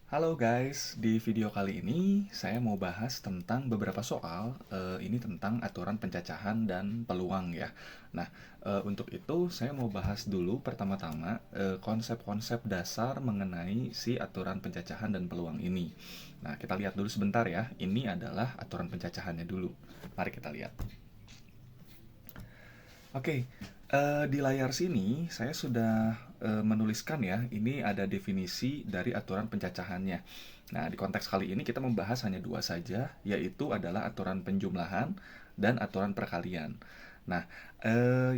Halo guys, di video kali ini saya mau bahas tentang beberapa soal. Ini tentang aturan pencacahan dan peluang ya. Nah, untuk itu saya mau bahas dulu pertama-tama konsep-konsep dasar mengenai si aturan pencacahan dan peluang ini. Nah, kita lihat dulu sebentar ya. Ini adalah aturan pencacahannya dulu. Mari kita lihat. Oke, di layar sini saya sudah menuliskan ya, ini ada definisi dari aturan pencacahannya. Nah, di konteks kali ini kita membahas hanya dua saja, yaitu adalah aturan penjumlahan dan aturan perkalian. Nah,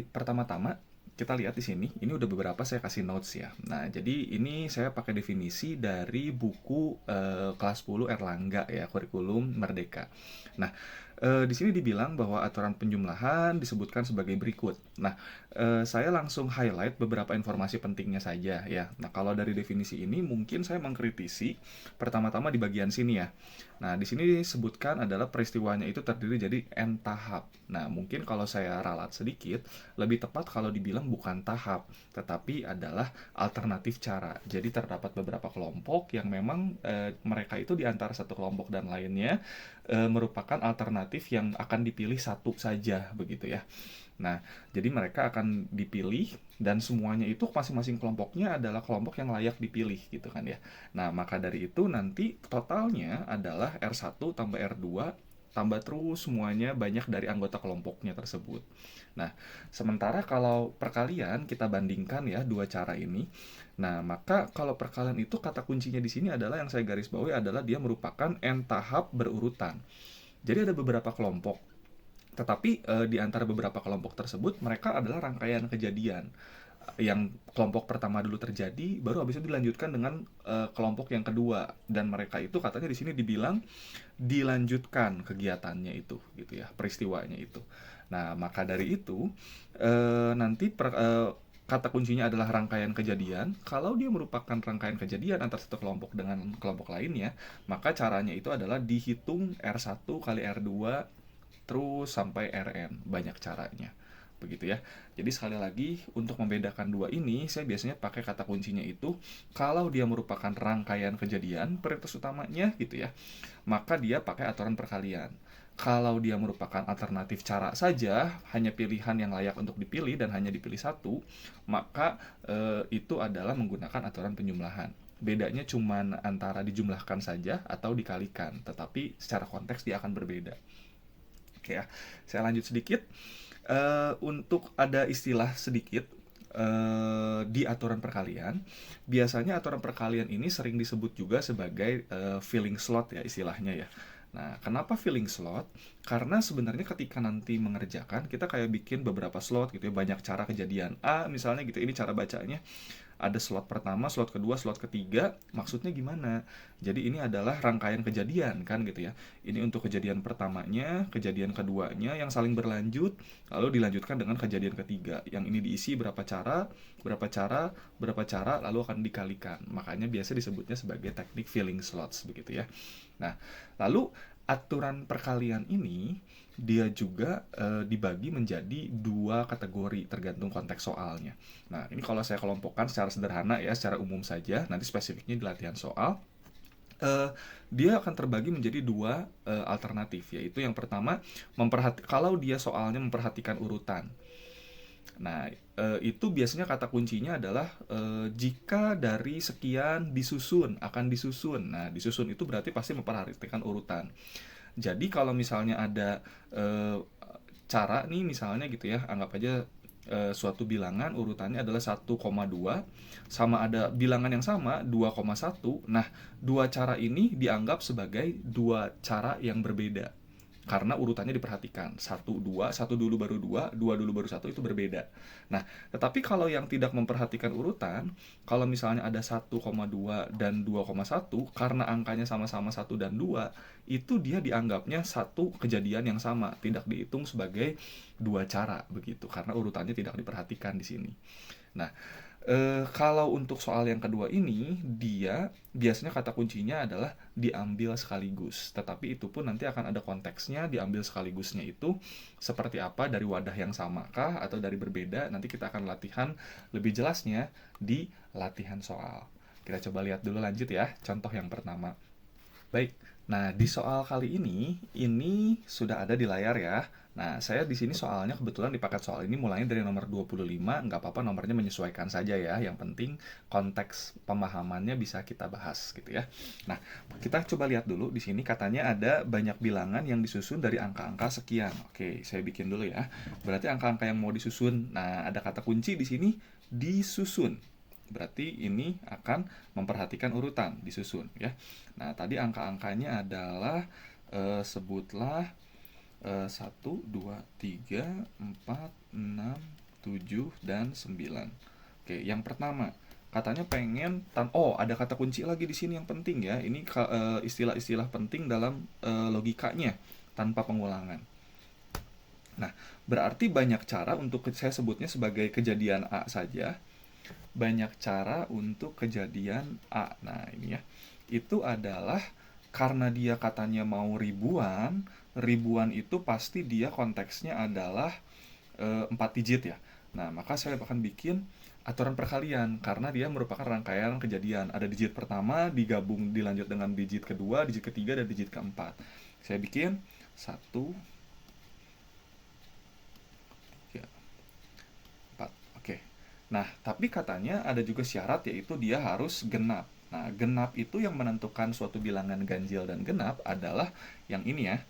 pertama-tama kita lihat di sini, ini udah beberapa saya kasih notes ya. Nah, jadi ini saya pakai definisi dari buku kelas 10 Erlangga ya, kurikulum Merdeka. Nah, di sini dibilang bahwa aturan penjumlahan disebutkan sebagai berikut. Nah, saya langsung highlight beberapa informasi pentingnya saja ya. Nah, kalau dari definisi ini mungkin saya mengkritisi pertama-tama di bagian sini ya. Nah, di sini disebutkan adalah peristiwanya itu terdiri jadi n tahap. Nah, mungkin kalau saya ralat sedikit, lebih tepat kalau dibilang bukan tahap, tetapi adalah alternatif cara. Jadi terdapat beberapa kelompok yang memang mereka itu di antara satu kelompok dan lainnya merupakan alternatif yang akan dipilih satu saja begitu ya. Nah, jadi mereka akan dipilih dan semuanya itu masing-masing kelompoknya adalah kelompok yang layak dipilih gitu kan ya. Nah, maka dari itu nanti totalnya adalah R1 tambah R2 tambah terus semuanya banyak dari anggota kelompoknya tersebut. Nah, sementara kalau perkalian kita bandingkan ya dua cara ini. Nah, maka kalau perkalian itu kata kuncinya di sini adalah yang saya garis bawahi adalah dia merupakan n tahap berurutan. Jadi ada beberapa kelompok, tetapi di antara beberapa kelompok tersebut mereka adalah rangkaian kejadian. Yang kelompok pertama dulu terjadi, baru habis itu dilanjutkan dengan kelompok yang kedua, dan mereka itu katanya di sini dibilang dilanjutkan kegiatannya itu, gitu ya, peristiwanya itu. Nah, maka dari itu nanti kata kuncinya adalah rangkaian kejadian. Kalau dia merupakan rangkaian kejadian antara satu kelompok dengan kelompok lainnya, maka caranya itu adalah dihitung R1 kali R2 terus sampai Rn, banyak caranya begitu ya. Jadi sekali lagi untuk membedakan dua ini saya biasanya pakai kata kuncinya itu kalau dia merupakan rangkaian kejadian prioritas utamanya gitu ya, maka dia pakai aturan perkalian. Kalau dia merupakan alternatif cara saja, hanya pilihan yang layak untuk dipilih dan hanya dipilih satu, maka itu adalah menggunakan aturan penjumlahan. Bedanya cuma antara dijumlahkan saja atau dikalikan, tetapi secara konteks dia akan berbeda. Oke ya, saya lanjut sedikit. Untuk ada istilah sedikit di aturan perkalian. Biasanya aturan perkalian ini sering disebut juga sebagai filling slot ya istilahnya ya. Nah, kenapa filling slot? Karena sebenarnya ketika nanti mengerjakan, kita kayak bikin beberapa slot gitu ya, banyak cara kejadian. A misalnya gitu, ini cara bacanya. Ada slot pertama, slot kedua, slot ketiga. Maksudnya gimana? Jadi ini adalah rangkaian kejadian kan gitu ya. Ini untuk kejadian pertamanya, kejadian keduanya yang saling berlanjut, lalu dilanjutkan dengan kejadian ketiga. Yang ini diisi berapa cara, berapa cara, berapa cara, lalu akan dikalikan. Makanya biasa disebutnya sebagai teknik filling slots begitu ya. Nah, lalu aturan perkalian ini dia juga dibagi menjadi dua kategori tergantung konteks soalnya. Nah, ini kalau saya kelompokkan secara sederhana ya, secara umum saja, nanti spesifiknya di latihan soal, dia akan terbagi menjadi dua alternatif, yaitu yang pertama kalau dia soalnya memperhatikan urutan. Nah, itu biasanya kata kuncinya adalah jika dari sekian disusun, akan disusun. Nah, disusun itu berarti pasti memperhatikan urutan. Jadi kalau misalnya ada eh, cara nih misalnya gitu ya, anggap aja suatu bilangan urutannya adalah 1,2 sama ada bilangan yang sama 2,1. Nah, dua cara ini dianggap sebagai dua cara yang berbeda karena urutannya diperhatikan satu dua, satu dulu baru dua, dua dulu baru satu, itu berbeda. Nah, tetapi kalau yang tidak memperhatikan urutan, kalau misalnya ada 1,2 dan 2,1, karena angkanya sama-sama satu dan dua, itu dia dianggapnya satu kejadian yang sama, tidak dihitung sebagai dua cara begitu karena urutannya tidak diperhatikan di sini. Nah, kalau untuk soal yang kedua ini, dia biasanya kata kuncinya adalah diambil sekaligus. Tetapi itu pun nanti akan ada konteksnya, diambil sekaligusnya itu seperti apa, dari wadah yang samakah atau dari berbeda. Nanti kita akan latihan lebih jelasnya di latihan soal. Kita coba lihat dulu lanjut ya, contoh yang pertama. Baik, nah di soal kali ini sudah ada di layar ya. Nah, saya di sini soalnya kebetulan di paket soal ini mulainya dari nomor 25, nggak apa-apa nomornya menyesuaikan saja ya. Yang penting konteks pemahamannya bisa kita bahas gitu ya. Nah, kita coba lihat dulu di sini katanya ada banyak bilangan yang disusun dari angka-angka sekian. Oke, saya bikin dulu ya. Berarti angka-angka yang mau disusun. Nah, ada kata kunci di sini disusun. Berarti ini akan memperhatikan urutan disusun ya. Nah, tadi angka-angkanya adalah sebutlah 1, 2, 3, 4, 6, 7, dan 9. Oke, yang pertama katanya pengen ada kata kunci lagi di sini yang penting ya. Ini istilah-istilah penting dalam logikanya tanpa pengulangan. Nah, berarti banyak cara untuk saya sebutnya sebagai kejadian A saja. Banyak cara untuk kejadian A. Nah, ini ya. Itu adalah karena dia katanya mau ribuan, ribuan itu pasti dia konteksnya adalah 4 digit ya. Nah, maka saya akan bikin aturan perkalian karena dia merupakan rangkaian kejadian. Ada digit pertama digabung dilanjut dengan digit kedua, digit ketiga, dan digit keempat. Saya bikin 1, 3, 4. Oke. Nah, tapi katanya ada juga syarat yaitu dia harus genap. Nah, genap itu yang menentukan suatu bilangan ganjil dan genap adalah yang ini ya,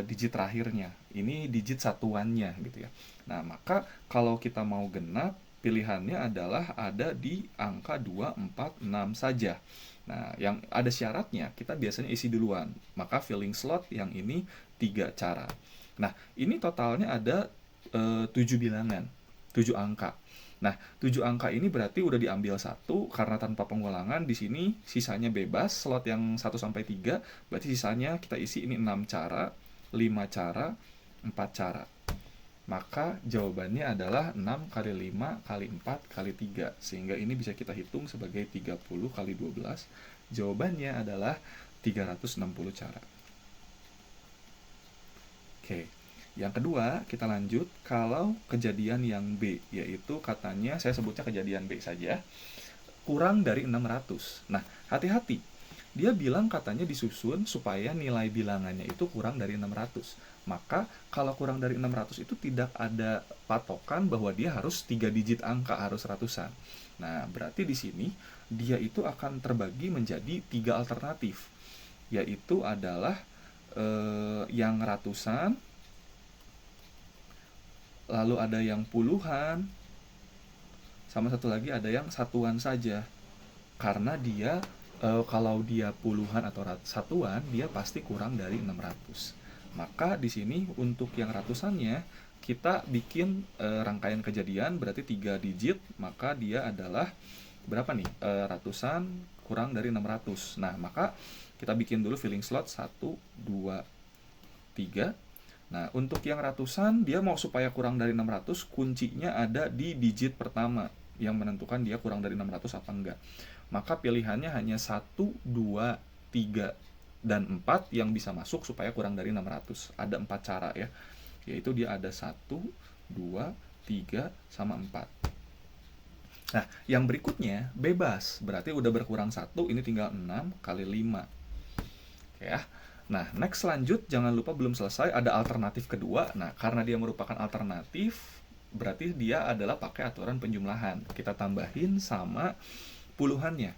digit terakhirnya. Ini digit satuannya gitu ya. Nah, maka kalau kita mau genap, pilihannya adalah ada di angka 2, 4, 6 saja. Nah, yang ada syaratnya, kita biasanya isi duluan. Maka filling slot yang ini 3 cara. Nah, ini totalnya ada 7 bilangan, 7 angka. Nah, 7 angka ini berarti udah diambil satu karena tanpa pengulangan di sini sisanya bebas, slot yang 1 sampai 3, berarti sisanya kita isi ini 6 cara, 5 cara, 4 cara. Maka jawabannya adalah 6 kali 5 kali 4 kali 3. Sehingga ini bisa kita hitung sebagai 30 kali 12. Jawabannya adalah 360 cara. Oke. Yang kedua, kita lanjut kalau kejadian yang B, yaitu katanya, saya sebutnya kejadian B saja, kurang dari 600. Nah, hati-hati. Dia bilang katanya disusun supaya nilai bilangannya itu kurang dari 600. Maka, kalau kurang dari 600 itu tidak ada patokan bahwa dia harus 3 digit angka, harus ratusan. Nah, berarti di sini dia itu akan terbagi menjadi 3 alternatif, yaitu adalah yang ratusan, lalu ada yang puluhan, sama satu lagi ada yang satuan saja. Karena dia kalau dia puluhan atau satuan, dia pasti kurang dari 600. Maka di sini untuk yang ratusannya kita bikin rangkaian kejadian berarti 3 digit, maka dia adalah berapa nih? Ratusan kurang dari 600. Nah, maka kita bikin dulu filling slot 1, 2, 3. Nah, untuk yang ratusan, dia mau supaya kurang dari 600, kuncinya ada di digit pertama, yang menentukan dia kurang dari 600 apa enggak. Maka pilihannya hanya 1, 2, 3, dan 4 yang bisa masuk supaya kurang dari 600. Ada 4 cara ya, yaitu dia ada 1, 2, 3, sama 4. Nah, yang berikutnya bebas, berarti udah berkurang 1, ini tinggal 6 kali 5. Oke ya. Nah, next lanjut, jangan lupa belum selesai, ada alternatif kedua. Nah, karena dia merupakan alternatif, berarti dia adalah pakai aturan penjumlahan. Kita tambahin sama puluhannya.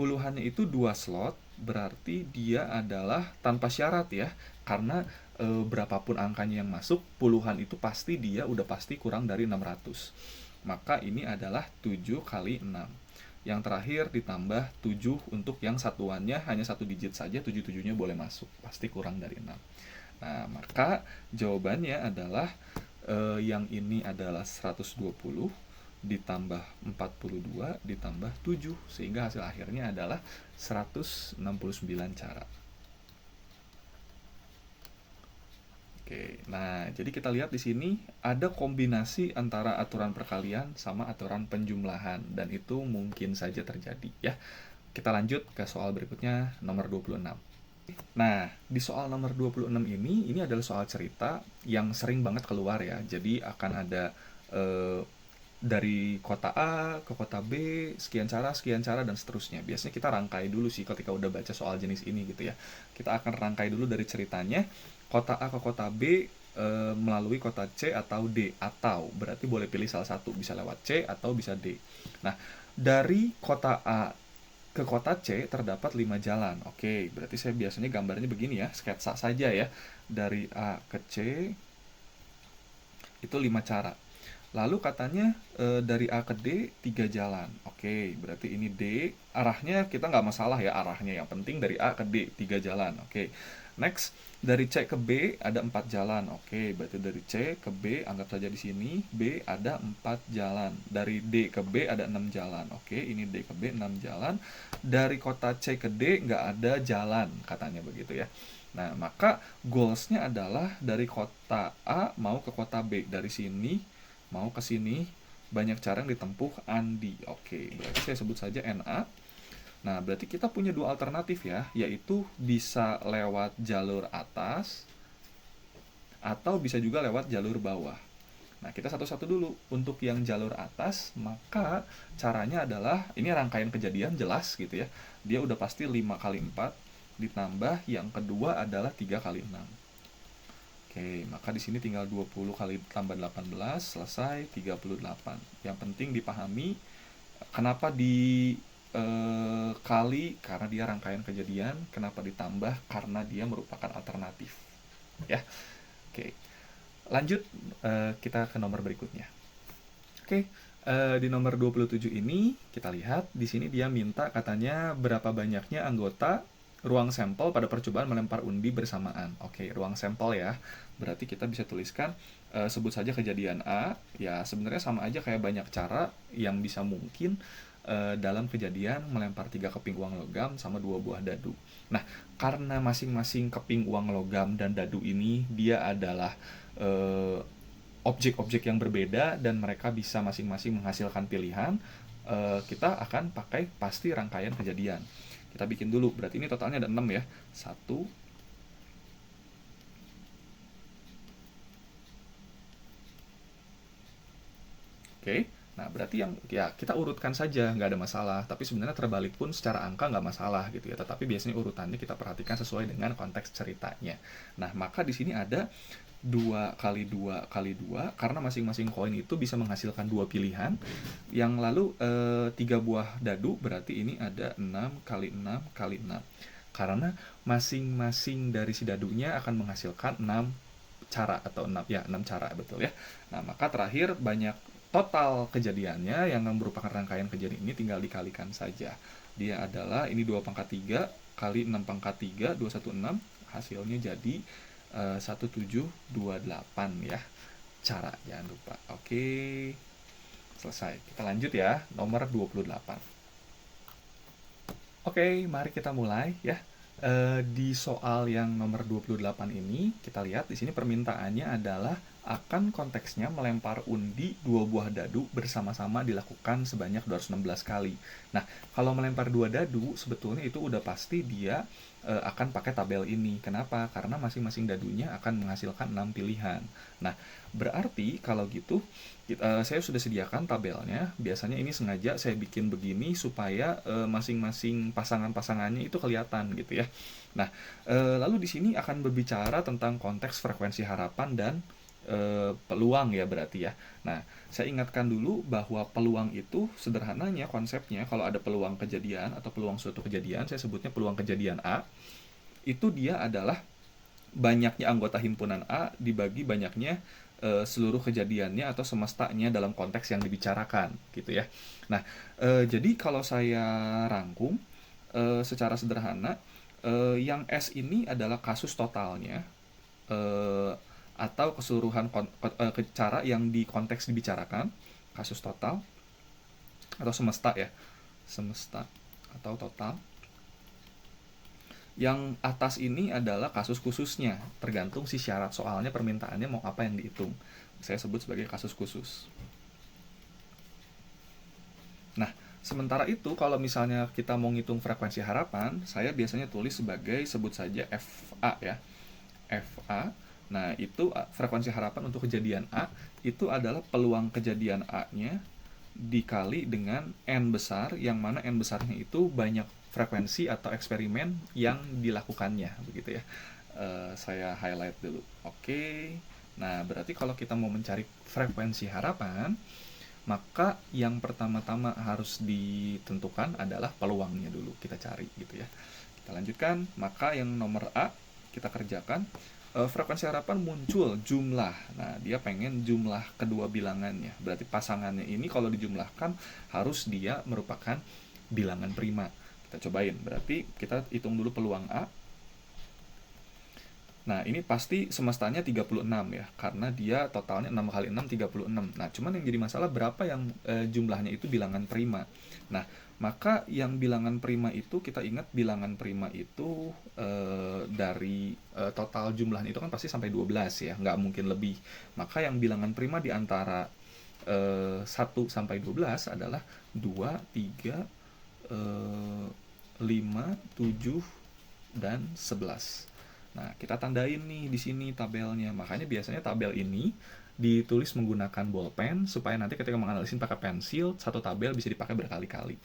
Puluhannya itu 2 slot, berarti dia adalah tanpa syarat ya. Karena berapapun angkanya yang masuk, puluhan itu pasti dia udah pasti kurang dari 600. Maka ini adalah 7 kali 6. Yang terakhir ditambah 7 untuk yang satuannya hanya 1 digit saja, 7-7-nya boleh masuk, pasti kurang dari 6. Nah, maka jawabannya adalah yang ini adalah 120 ditambah 42 ditambah 7, sehingga hasil akhirnya adalah 169 cara. Oke, nah jadi kita lihat di sini ada kombinasi antara aturan perkalian sama aturan penjumlahan, dan itu mungkin saja terjadi ya. Kita lanjut ke soal berikutnya, nomor 26. Nah, di soal nomor 26 ini adalah soal cerita yang sering banget keluar ya. Jadi akan ada dari kota A ke kota B, sekian cara, dan seterusnya. Biasanya kita rangkai dulu sih ketika udah baca soal jenis ini gitu ya. Kita akan rangkai dulu dari ceritanya, kota A ke kota B melalui kota C atau D. Atau berarti boleh pilih salah satu, bisa lewat C atau bisa D. Nah, dari kota A ke kota C terdapat 5 jalan. Oke, berarti saya biasanya gambarnya begini ya, sketsa saja ya. Dari A ke C itu 5 cara. Lalu katanya dari A ke D 3 jalan. Oke, berarti ini D. Arahnya kita nggak masalah ya arahnya. Yang penting dari A ke D 3 jalan. Oke. Next, dari C ke B ada 4 jalan. Oke, berarti dari C ke B anggap saja di sini B ada 4 jalan. Dari D ke B ada 6 jalan. Oke, ini D ke B 6 jalan. Dari kota C ke D nggak ada jalan, katanya begitu ya. Nah, maka goalsnya adalah dari kota A mau ke kota B. Dari sini mau ke sini, banyak cara yang ditempuh Andi. Oke, berarti saya sebut saja NA. Nah, berarti kita punya dua alternatif ya, yaitu bisa lewat jalur atas atau bisa juga lewat jalur bawah. Nah, kita satu-satu dulu. Untuk yang jalur atas, maka caranya adalah, ini rangkaian kejadian jelas gitu ya. Dia udah pasti 5 kali 4, ditambah yang kedua adalah 3 kali 6. Oke, maka di sini tinggal 20 kali tambah 18, selesai 38. Yang penting dipahami kenapa kali karena dia rangkaian kejadian, kenapa ditambah karena dia merupakan alternatif. Ya. Oke. Lanjut kita ke nomor berikutnya. Oke, di nomor 27 ini kita lihat di sini dia minta katanya berapa banyaknya anggota ruang sampel pada percobaan melempar undi bersamaan. Oke, ruang sampel ya. Berarti kita bisa tuliskan sebut saja kejadian A. Ya, sebenarnya sama aja kayak banyak cara yang bisa mungkin dalam kejadian melempar 3 keping uang logam sama 2 buah dadu. Nah, karena masing-masing keping uang logam dan dadu ini dia adalah objek-objek yang berbeda dan mereka bisa masing-masing menghasilkan pilihan, kita akan pakai pasti rangkaian kejadian. Kita bikin dulu, berarti ini totalnya ada 6 ya. 1, oke. Nah, berarti yang ya kita urutkan saja, nggak ada masalah. Tapi sebenarnya terbalik pun secara angka nggak masalah gitu ya. Tetapi biasanya urutannya kita perhatikan sesuai dengan konteks ceritanya. Nah, maka di sini ada 2 kali 2 kali 2 karena masing-masing koin itu bisa menghasilkan 2 pilihan. Yang lalu 3 buah dadu berarti ini ada 6 kali 6 kali 6. Karena masing-masing dari si dadunya akan menghasilkan 6 cara atau 6 ya, 6 cara betul ya. Nah, maka terakhir banyak total kejadiannya yang merupakan rangkaian kejadian ini tinggal dikalikan saja. Dia adalah ini 2 pangkat 3 kali 6 pangkat 3 216, hasilnya jadi 1728 ya. Cara jangan lupa. Oke. Selesai. Kita lanjut ya, nomor 28. Oke, mari kita mulai ya. Di soal yang nomor 28 ini kita lihat di sini permintaannya adalah akan konteksnya melempar undi 2 buah dadu bersama-sama dilakukan sebanyak 216 kali. Nah, kalau melempar 2 dadu sebetulnya itu udah pasti dia akan pakai tabel ini. Kenapa? Karena masing-masing dadunya akan menghasilkan 6 pilihan. Nah, berarti kalau gitu saya sudah sediakan tabelnya. Biasanya ini sengaja saya bikin begini supaya masing-masing pasangan-pasangannya itu kelihatan gitu ya. Nah, lalu di sini akan berbicara tentang konteks frekuensi harapan dan peluang ya berarti ya. Nah, saya ingatkan dulu bahwa peluang itu sederhananya konsepnya kalau ada peluang kejadian atau peluang suatu kejadian, saya sebutnya peluang kejadian A, itu dia adalah banyaknya anggota himpunan A dibagi banyaknya seluruh kejadiannya atau semestanya dalam konteks yang dibicarakan gitu ya. Nah, jadi kalau saya rangkum secara sederhana, yang S ini adalah kasus totalnya atau keseluruhan cara yang di konteks dibicarakan, kasus total atau semesta ya, semesta atau total. Yang atas ini adalah kasus khususnya, tergantung si syarat soalnya, permintaannya mau apa yang dihitung. Saya sebut sebagai kasus khusus. Nah, sementara itu kalau misalnya kita mau ngitung frekuensi harapan, saya biasanya tulis sebagai sebut saja FA ya. FA Nah, itu frekuensi harapan untuk kejadian A itu adalah peluang kejadian A-nya dikali dengan N besar, yang mana N besarnya itu banyak frekuensi atau eksperimen yang dilakukannya, begitu ya. Saya highlight dulu. Oke. Nah, berarti kalau kita mau mencari frekuensi harapan, maka yang pertama-tama harus ditentukan adalah peluangnya dulu kita cari gitu ya. Kita lanjutkan, maka yang nomor A kita kerjakan. Frekuensi harapan muncul jumlah. Nah, dia pengen jumlah kedua bilangannya. Berarti pasangannya ini kalau dijumlahkan harus dia merupakan bilangan prima. Kita cobain. Berarti kita hitung dulu peluang A. Nah, ini pasti semestanya 36 ya, karena dia totalnya 6 kali 6, 36. Nah, cuman yang jadi masalah berapa yang jumlahnya itu bilangan prima. Nah, maka yang bilangan prima itu, kita ingat bilangan prima itu dari total jumlahnya itu kan pasti sampai 12 ya, nggak mungkin lebih. Maka yang bilangan prima di antara 1 sampai 12 adalah 2, 3, 5, 7, dan 11. Nah, kita tandain nih di sini tabelnya. Makanya biasanya tabel ini ditulis menggunakan bolpen supaya nanti ketika menganalisis pakai pensil, satu tabel bisa dipakai berkali-kali.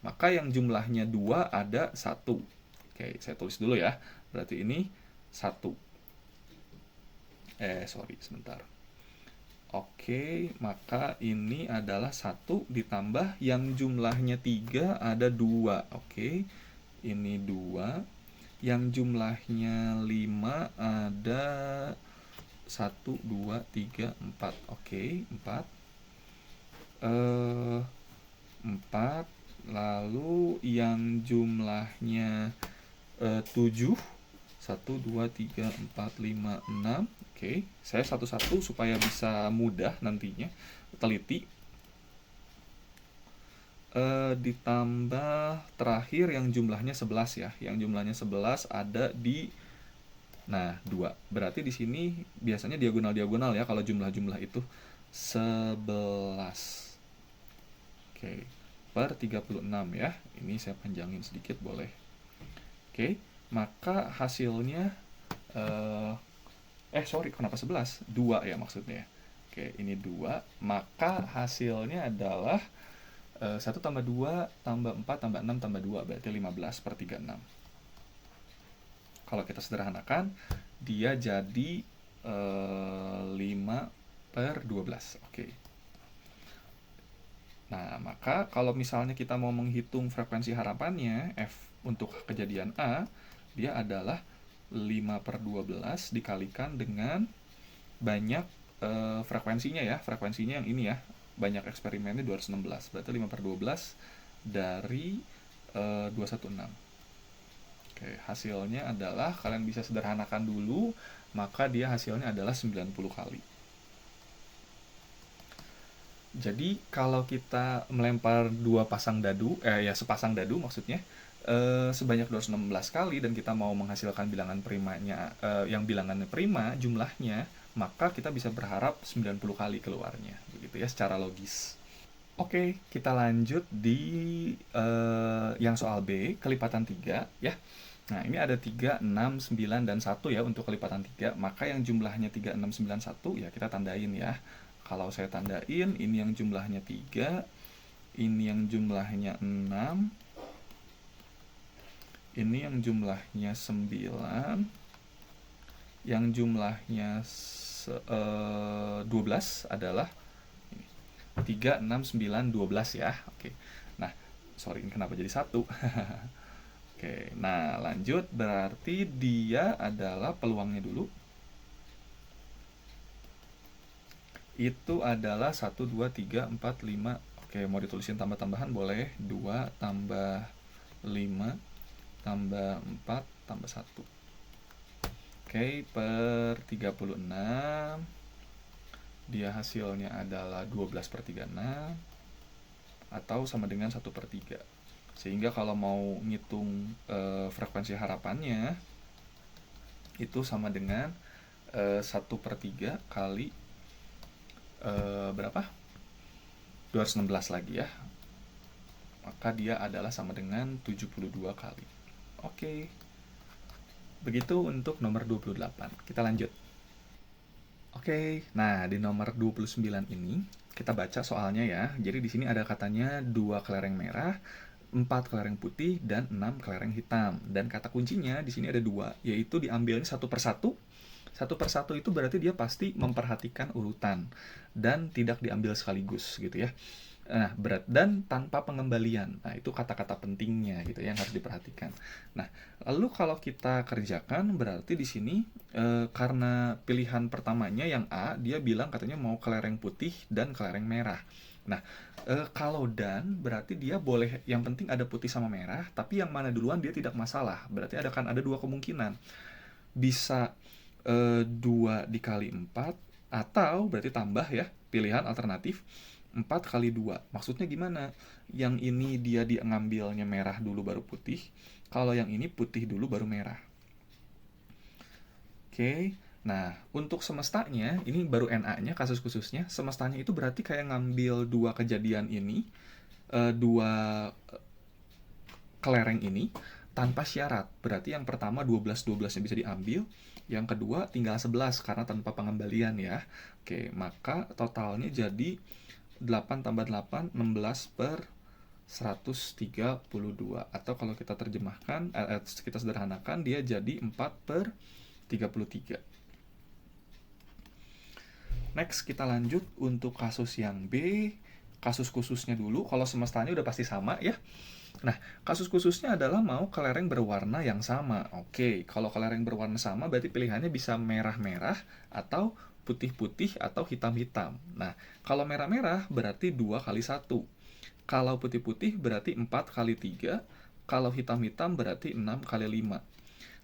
Maka yang jumlahnya 2 ada 1. Oke, saya tulis dulu ya. Berarti ini 1. Sorry, sebentar. Oke, maka ini adalah 1 ditambah yang jumlahnya 3 ada 2. Oke, ini 2. Yang jumlahnya 5 ada 1, 2, 3, 4. Oke, 4. 4. Lalu yang jumlahnya 7. 1, 2, 3, 4, 5, 6. Oke, saya satu-satu supaya bisa mudah nantinya teliti. Ditambah terakhir yang jumlahnya 11 ya. Yang jumlahnya 11 ada di 2. Berarti di sini biasanya diagonal-diagonal ya kalau jumlah-jumlah itu 11. Oke, per 36 ya. Ini saya panjangin sedikit boleh. Oke, maka hasilnya kenapa 11? 2 ya maksudnya. Oke, ini 2. Maka hasilnya adalah 1 tambah 2 tambah 4 tambah 6 tambah 2 berarti 15 per 36. Kalau kita sederhanakan, dia jadi 5 per 12. Oke. Nah, maka kalau misalnya kita mau menghitung frekuensi harapannya, F untuk kejadian A, dia adalah 5 per 12 dikalikan dengan banyak frekuensinya ya. Frekuensinya yang ini ya. Banyak eksperimennya 216, berarti 5 per 12 dari 216. Oke, hasilnya adalah, kalian bisa sederhanakan dulu, maka dia hasilnya adalah 90 kali. Jadi kalau kita melempar sepasang dadu maksudnya, sebanyak 216 kali dan kita mau menghasilkan bilangan primanya, yang bilangannya prima jumlahnya, maka kita bisa berharap 90 kali keluarnya, begitu ya, secara logis. Oke, kita lanjut di yang soal B, kelipatan 3 ya. Nah, ini ada 3, 6, 9, dan 1 ya untuk kelipatan 3. Maka yang jumlahnya 3, 6, 9, 1 ya kita tandain ya. Kalau saya tandain, ini yang jumlahnya 3, ini yang jumlahnya 6, ini yang jumlahnya 9, yang jumlahnya 12 adalah 3, 6, 9, 12 ya. Oke. Nah, sorry, ini kenapa jadi 1? Oke, nah lanjut, berarti dia adalah peluangnya dulu. Itu adalah 1, 2, 3, 4, 5. Oke, mau ditulisin tambah-tambahan boleh. 2 tambah 5 tambah 4 tambah 1. Oke, per 36. Dia hasilnya adalah 12 per 36 atau sama dengan 1 per 3. Sehingga kalau mau ngitung frekuensi harapannya, itu sama dengan 1 per 3 kali berapa? 216 lagi ya. Maka dia adalah sama dengan 72 kali. Oke. Begitu untuk nomor 28. Kita lanjut. Oke, nah di nomor 29 ini kita baca soalnya ya. Jadi di sini ada katanya 2 kelereng merah, 4 kelereng putih, dan 6 kelereng hitam. Dan kata kuncinya di sini ada dua, yaitu diambilnya satu persatu. Satu persatu itu berarti dia pasti memperhatikan urutan dan tidak diambil sekaligus gitu ya. Nah, berat dan tanpa pengembalian. Nah, itu kata-kata pentingnya gitu ya, yang harus diperhatikan. Nah, lalu kalau kita kerjakan berarti di sini karena pilihan pertamanya yang A, dia bilang katanya mau kelereng putih dan kelereng merah. Nah, kalau dan berarti dia boleh, yang penting ada putih sama merah, tapi yang mana duluan dia tidak masalah. Berarti ada dua kemungkinan. Bisa 2 dikali 4, atau berarti tambah ya, pilihan alternatif 4 kali 2. Maksudnya gimana? Yang ini dia ngambilnya merah dulu baru putih, kalau yang ini putih dulu baru merah. Oke, nah untuk semestanya, ini baru NA-nya, kasus khususnya. Semestanya itu berarti kayak ngambil dua kejadian ini, dua kelereng ini, tanpa syarat. Berarti yang pertama 12 yang bisa diambil, yang kedua tinggal 11 karena tanpa pengembalian ya. Oke, maka totalnya jadi 8 tambah 8, 16 per 132. Atau kalau kita terjemahkan, kita sederhanakan, dia jadi 4 per 33. Next, kita lanjut untuk kasus yang B. Kasus khususnya dulu, kalau semestanya udah pasti sama ya. Nah, kasus khususnya adalah mau kelereng berwarna yang sama. Oke, kalau kelereng berwarna sama berarti pilihannya bisa merah-merah atau putih-putih atau hitam-hitam. Nah, kalau merah-merah berarti 2 kali 1. Kalau putih-putih berarti 4 kali 3. Kalau hitam-hitam berarti 6 kali 5.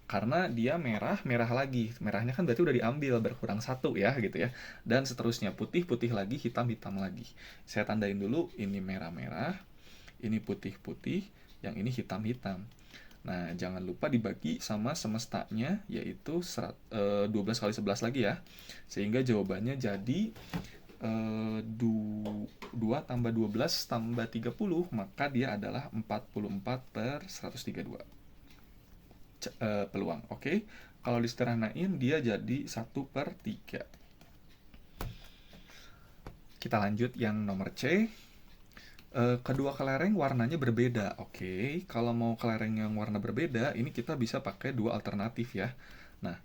Karena dia merah, merah lagi. Merahnya kan berarti udah diambil, berkurang 1 ya gitu ya. Dan seterusnya, putih-putih lagi, hitam-hitam lagi. Saya tandain dulu, ini merah-merah, ini putih-putih, yang ini hitam-hitam. Nah, jangan lupa dibagi sama semestanya, yaitu 12 kali 11 lagi ya. Sehingga jawabannya jadi 2 tambah 12 tambah 30, maka dia adalah 44 per 132 peluang. Oke, kalau disederhanain dia jadi 1 per 3. Kita lanjut yang nomor C. Kedua kelereng warnanya berbeda. Oke, kalau mau kelereng yang warna berbeda, ini kita bisa pakai dua alternatif ya. Nah,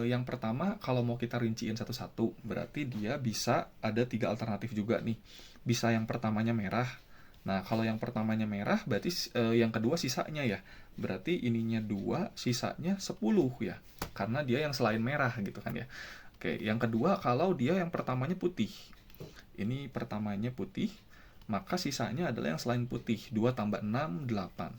yang pertama kalau mau kita rinciin satu-satu, berarti dia bisa ada 3 alternatif juga nih. Bisa yang pertamanya merah. Nah, kalau yang pertamanya merah, berarti yang kedua sisanya ya. Berarti ininya 2, sisanya 10 ya. Karena dia yang selain merah gitu kan ya. Oke, yang kedua kalau dia yang pertamanya putih. Ini pertamanya putih, maka sisanya adalah yang selain putih, 2 tambah 6, 8.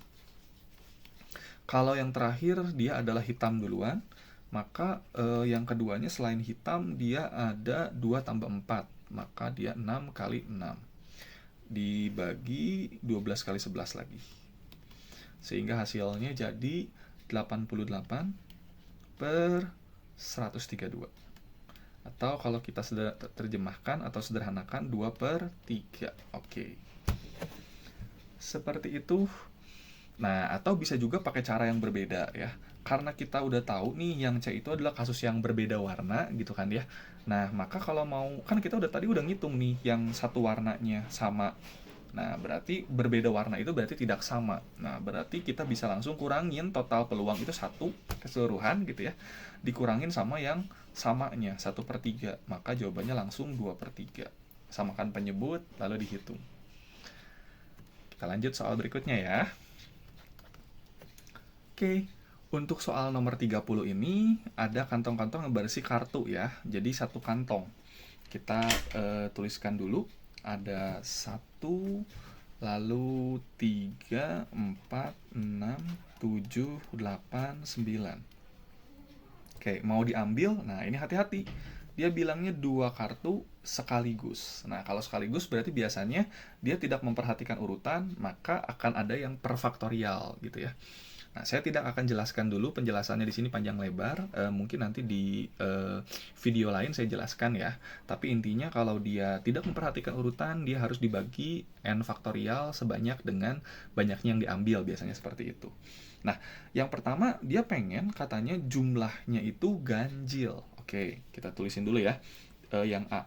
Kalau yang terakhir dia adalah hitam duluan, maka yang keduanya selain hitam dia ada 2 tambah 4, maka dia 6 kali 6. Dibagi 12 kali 11 lagi. Sehingga hasilnya jadi 88 per 132. Atau kalau kita terjemahkan atau sederhanakan 2 per 3. Oke. Seperti itu. Nah, atau bisa juga pakai cara yang berbeda ya. Karena kita udah tahu nih yang C itu adalah kasus yang berbeda warna gitu kan ya. Nah, maka kalau mau, kan kita tadi udah ngitung nih yang satu warnanya sama. Nah, berarti berbeda warna itu berarti tidak sama. Nah, berarti kita bisa langsung kurangin total peluang itu 1 keseluruhan gitu ya. Dikurangin sama yang samanya, 1 per 3. Maka jawabannya langsung 2 per 3. Samakan penyebut, lalu dihitung. Kita lanjut soal berikutnya ya. Oke, untuk soal nomor 30 ini ada kantong-kantong yang berisi kartu ya. Jadi satu kantong. Kita tuliskan dulu. Ada 1, lalu 3, 4, 6, 7, 8, 9. Oke, mau diambil. Nah, ini hati-hati. Dia bilangnya 2 kartu sekaligus. Nah, kalau sekaligus berarti biasanya dia tidak memperhatikan urutan, maka akan ada yang per faktorial gitu ya. Nah, saya tidak akan jelaskan dulu, penjelasannya di sini panjang lebar. Mungkin nanti di video lain saya jelaskan ya. Tapi intinya kalau dia tidak memperhatikan urutan, dia harus dibagi n faktorial sebanyak dengan banyaknya yang diambil, biasanya seperti itu. Nah, yang pertama dia pengen katanya jumlahnya itu ganjil. Oke, kita tulisin dulu ya. Yang A.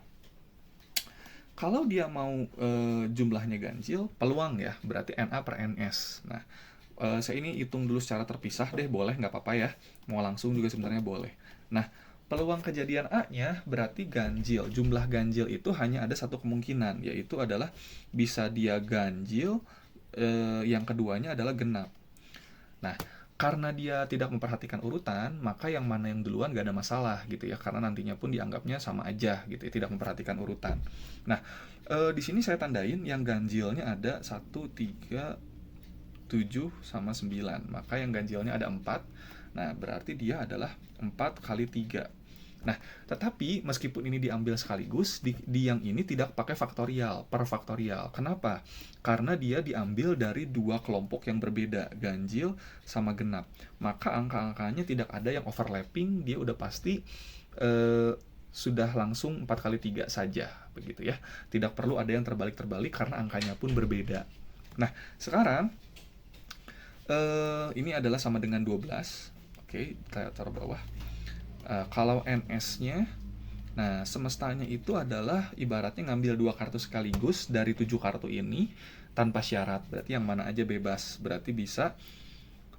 Kalau dia mau jumlahnya ganjil, peluang ya, berarti NA per NS. Nah, saya ini hitung dulu secara terpisah deh, boleh, nggak apa-apa ya. Mau langsung juga sebenarnya boleh. Nah, peluang kejadian A-nya berarti ganjil. Jumlah ganjil itu hanya ada satu kemungkinan, yaitu adalah bisa dia ganjil, yang keduanya adalah genap. Nah, karena dia tidak memperhatikan urutan, maka yang mana yang duluan gak ada masalah gitu ya, karena nantinya pun dianggapnya sama aja gitu ya, tidak memperhatikan urutan. Nah, di sini saya tandain yang ganjilnya ada 1, 3, 7 sama 9. Maka yang ganjilnya ada 4. Nah, berarti dia adalah 4 kali 3. Nah, tetapi meskipun ini diambil sekaligus, di yang ini tidak pakai faktorial, per faktorial. Kenapa? Karena dia diambil dari dua kelompok yang berbeda, ganjil sama genap. Maka angka-angkanya tidak ada yang overlapping, dia udah pasti sudah langsung 4 kali 3 saja, begitu ya. Tidak perlu ada yang terbalik-terbalik karena angkanya pun berbeda. Nah, sekarang ini adalah sama dengan 12. Oke, kita taruh bawah. Kalau NS-nya, nah semestanya itu adalah ibaratnya ngambil 2 kartu sekaligus dari 7 kartu ini tanpa syarat. Berarti yang mana aja bebas. Berarti bisa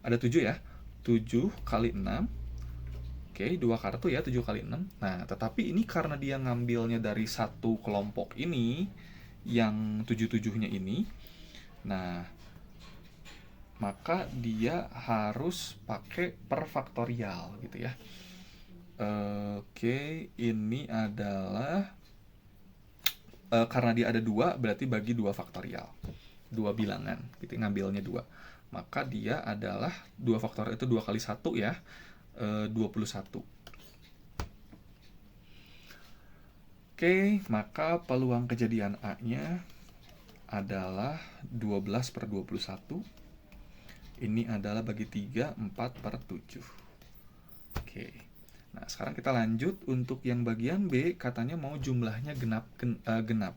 ada 7 ya. 7 kali 6. Oke, 2 kartu ya, 7 kali 6. Nah, tetapi ini karena dia ngambilnya dari satu kelompok ini, yang 7-7-nya ini. Nah, maka dia harus pakai per faktorial gitu ya. Oke, ini adalah karena dia ada 2, berarti bagi 2 faktorial. 2 bilangan, gitu, ngambilnya 2. Maka dia adalah 2 faktorial itu 2 kali 1 ya, 21. Oke, maka peluang kejadian A-nya adalah 12 per 21. Ini adalah bagi 3, 4 per 7. Oke. Nah, sekarang kita lanjut untuk yang bagian B, katanya mau jumlahnya genap.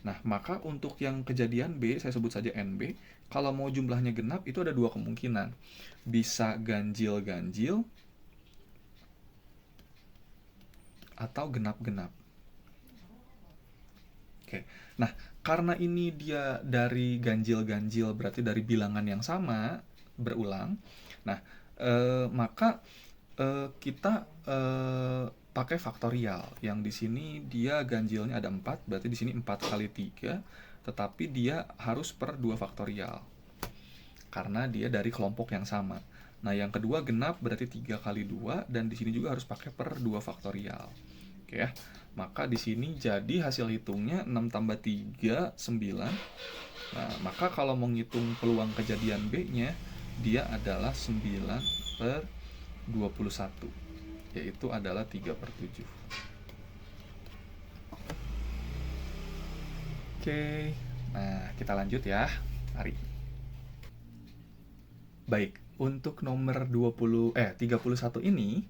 Nah, maka untuk yang kejadian B, saya sebut saja NB, kalau mau jumlahnya genap, itu ada 2 kemungkinan. Bisa ganjil-ganjil, atau genap-genap. Oke. Nah, karena ini dia dari ganjil-ganjil, berarti dari bilangan yang sama, berulang. Nah, maka kita pakai faktorial. Yang di sini dia ganjilnya ada 4, berarti di sini 4 kali 3, tetapi dia harus per 2 faktorial. Karena dia dari kelompok yang sama. Nah, yang kedua genap berarti 3 kali 2, dan di sini juga harus pakai per 2 faktorial. Oke ya. Maka di sini jadi hasil hitungnya 6 tambah 3, 9. Nah, maka kalau mau ngitung peluang kejadian B-nya, dia adalah 9 per 21, yaitu adalah 3 per 7. Oke, nah kita lanjut ya. Mari. Baik, untuk nomor 31 ini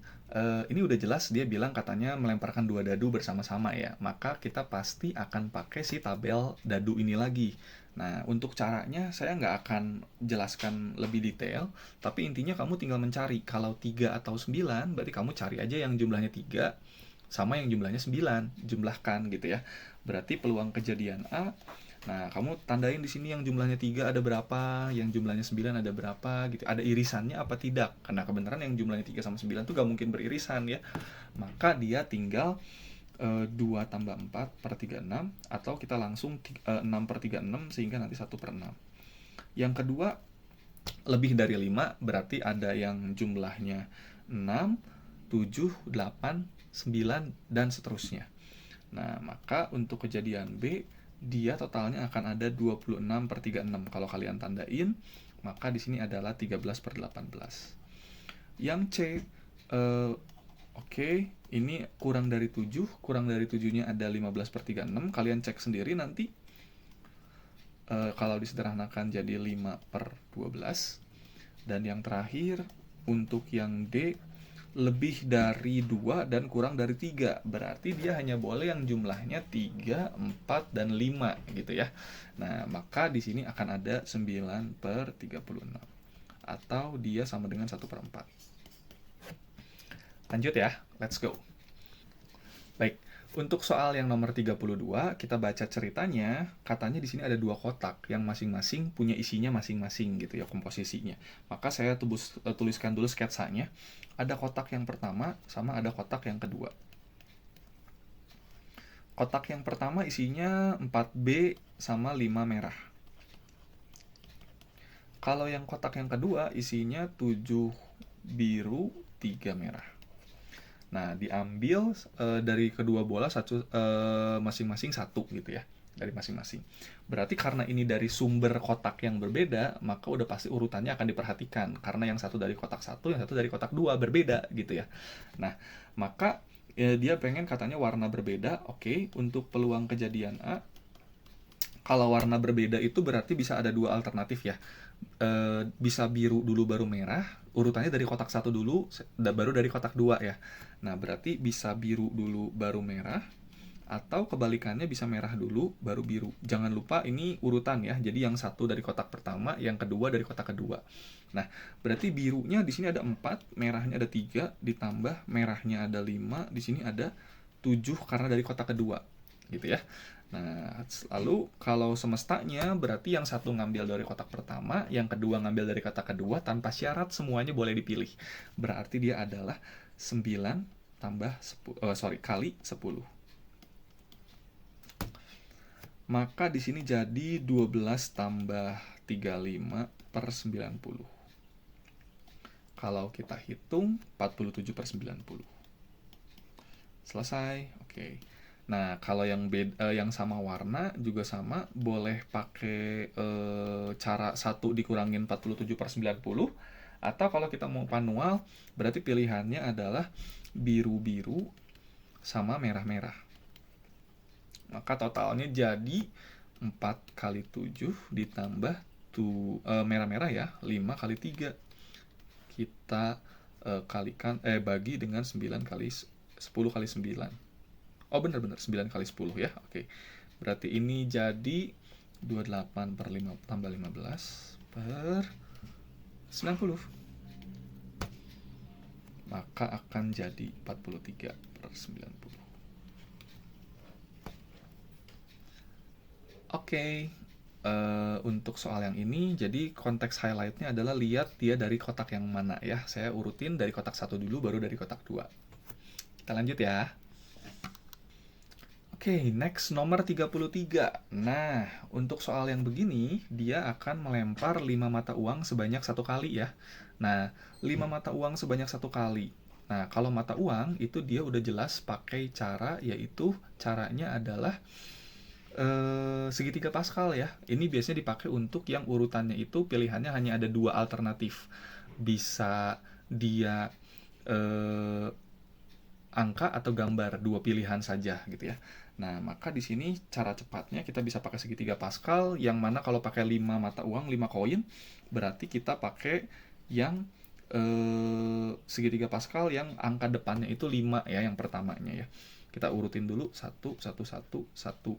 udah jelas dia bilang katanya melemparkan 2 dadu bersama-sama ya. Maka kita pasti akan pakai si tabel dadu ini lagi. Nah, untuk caranya saya nggak akan jelaskan lebih detail, tapi intinya kamu tinggal mencari. Kalau 3 atau 9, berarti kamu cari aja yang jumlahnya 3 sama yang jumlahnya 9, jumlahkan gitu ya. Berarti peluang kejadian A. Nah, kamu tandain di sini yang jumlahnya 3 ada berapa, yang jumlahnya 9 ada berapa gitu. Ada irisannya apa tidak? Karena kebenaran yang jumlahnya 3 sama 9 itu gak mungkin beririsan ya. Maka dia tinggal 2 tambah 4 per 36, atau kita langsung 6 per 36 sehingga nanti 1 per 6. Yang kedua, lebih dari 5 berarti ada yang jumlahnya 6, 7, 8, 9, dan seterusnya. Nah, maka untuk kejadian B, dia totalnya akan ada 26 per 36. Kalau kalian tandain, maka di sini adalah 13 per 18. Yang C, oke, ini kurang dari 7. Kurang dari 7-nya ada 15 per 36. Kalian cek sendiri nanti. Kalau disederhanakan jadi 5 per 12. Dan yang terakhir, untuk yang D, lebih dari 2 dan kurang dari 3. Berarti dia hanya boleh yang jumlahnya 3, 4, dan 5 gitu ya. Nah, maka di sini akan ada 9 per 36. Atau dia sama dengan 1 per 4. Lanjut ya, let's go. Baik, untuk soal yang nomor 32, kita baca ceritanya, katanya di sini ada dua kotak yang masing-masing punya isinya masing-masing gitu ya, komposisinya. Maka saya tuliskan dulu sketsanya. Ada kotak yang pertama sama ada kotak yang kedua. Kotak yang pertama isinya 4B sama 5 merah. Kalau yang kotak yang kedua isinya 7 biru, 3 merah. Nah, diambil dari kedua bola masing-masing satu gitu ya, dari masing-masing. Berarti karena ini dari sumber kotak yang berbeda, maka udah pasti urutannya akan diperhatikan. Karena yang satu dari kotak satu, yang satu dari kotak dua, berbeda gitu ya. Nah, maka dia pengen katanya warna berbeda. Oke, untuk peluang kejadian A, kalau warna berbeda itu berarti bisa ada dua alternatif ya. Bisa biru dulu baru merah, urutannya dari kotak satu dulu, baru dari kotak dua ya. Nah, berarti bisa biru dulu baru merah, atau kebalikannya bisa merah dulu baru biru. Jangan lupa ini urutan ya. Jadi yang satu dari kotak pertama, yang kedua dari kotak kedua. Nah, berarti birunya di sini ada 4, merahnya ada 3, ditambah merahnya ada 5, di sini ada 7 karena dari kotak kedua. Gitu ya. Nah, lalu kalau semestanya berarti yang satu ngambil dari kotak pertama, yang kedua ngambil dari kotak kedua, tanpa syarat semuanya boleh dipilih. Berarti dia adalah 9 tambah 10, kali 10. Maka di sini jadi 12 tambah 35 per 90. Kalau kita hitung 47 per 90. Selesai. Oke. Nah, kalau yang sama warna juga sama, boleh pakai cara 1 dikurangin 47 per 90, atau kalau kita mau manual, berarti pilihannya adalah biru-biru sama merah-merah. Maka totalnya jadi 4 kali 7 ditambah merah-merah ya, 5 kali 3. Kita bagi dengan 9 kali 10 kali 9. Oh benar-benar 9 kali 10 ya. Oke. Berarti ini jadi 28 per 5 tambah 15 per 90. Maka akan jadi 43 per 90. Oke. Untuk soal yang ini, jadi konteks highlightnya adalah lihat dia dari kotak yang mana ya. Saya urutin dari kotak 1 dulu, baru dari kotak 2. Kita lanjut ya. Oke, next nomor 33. Nah, untuk soal yang begini, dia akan melempar 5 mata uang sebanyak 1 kali ya. Nah, 5 mata uang sebanyak 1 kali. Nah, kalau mata uang itu dia udah jelas pakai cara, yaitu caranya adalah segitiga Pascal ya. Ini biasanya dipakai untuk yang urutannya itu pilihannya hanya ada 2 alternatif. Bisa dia angka atau gambar, 2 pilihan saja gitu ya. Nah, maka di sini cara cepatnya kita bisa pakai segitiga Pascal, yang mana kalau pakai 5 mata uang, 5 koin, berarti kita pakai yang segitiga Pascal yang angka depannya itu 5 ya, yang pertamanya ya. Kita urutin dulu 1, 1, 1, 1.